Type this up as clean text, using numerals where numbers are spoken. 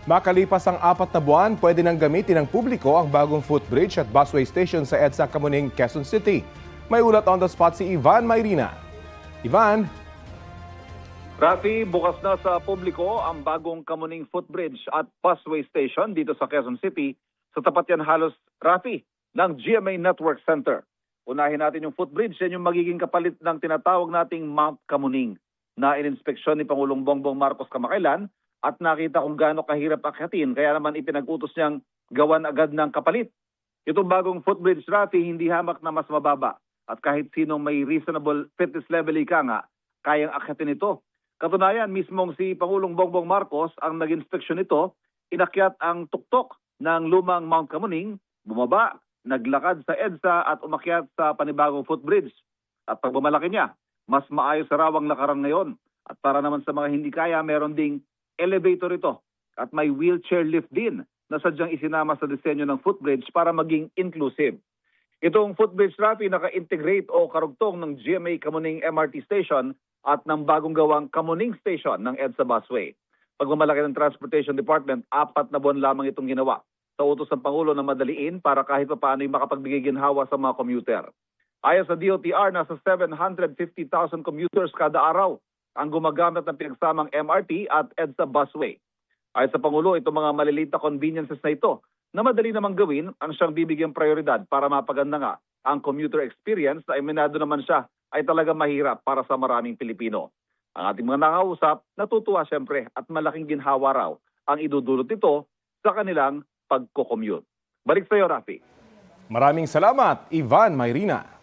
Makalipas ang 4 na buwan, pwede nang gamitin ng publiko ang bagong footbridge at busway station sa EDSA Kamuning, Quezon City. May ulat on the spot si Ivan Mayrina. Ivan? Rafi, bukas na sa publiko ang bagong Kamuning Footbridge at Busway Station dito sa Quezon City. Sa tapat yan halos, Rafi, ng GMA Network Center. Unahin natin yung footbridge, yan yung magiging kapalit ng tinatawag nating Mount Kamuning na ininspeksyon ni Pangulong Bongbong Marcos kamakailan at nakita kung gaano kahirap akyatin, kaya naman ipinag-utos niyang gawan agad ng kapalit. Itong bagong footbridge, Rafi, hindi hamak na mas mababa at kahit sinong may reasonable fitness level ika nga, kayang akyatin ito. Katunayan, mismong si Pangulong Bongbong Marcos ang nag-inspeksyon nito, inakyat ang tuktok ng lumang Mount Kamuning, bumaba, naglakad sa EDSA at umakyat sa panibagong footbridge. At pag bumalaki niya, mas maayos sa rawang lakaran ngayon. At para naman sa mga hindi kaya, meron ding elevator ito at may wheelchair lift din na sadyang isinama sa disenyo ng footbridge para maging inclusive. Itong footbridge, Rafi, naka-integrate o karugtong ng GMA Kamuning MRT Station at ng bagong gawang Kamuning Station ng EDSA Busway. Pagmamalaki ng Transportation Department, 4 na buwan lamang itong ginawa sa utos ng Pangulo na madaliin para kahit pa paano ay makapagbigay ginhawa sa mga commuter. Ayon sa DOTR, nasa 750,000 commuters kada araw ang gumagamit ng pinagsamang MRT at EDSA Busway. Ayon sa Pangulo, itong mga maliliit na conveniences na ito na madali namang gawin ang siyang bibigyang prioridad para mapaganda nga ang commuter experience na eminado naman siya ay talaga mahirap para sa maraming Pilipino. Ang ating mga nakausap, natutuwa siyempre at malaking ginhawa raw ang idudulot nito sa kanilang pagko-commute. Balik sa iyo, Rafi. Maraming salamat, Ivan Mayrina.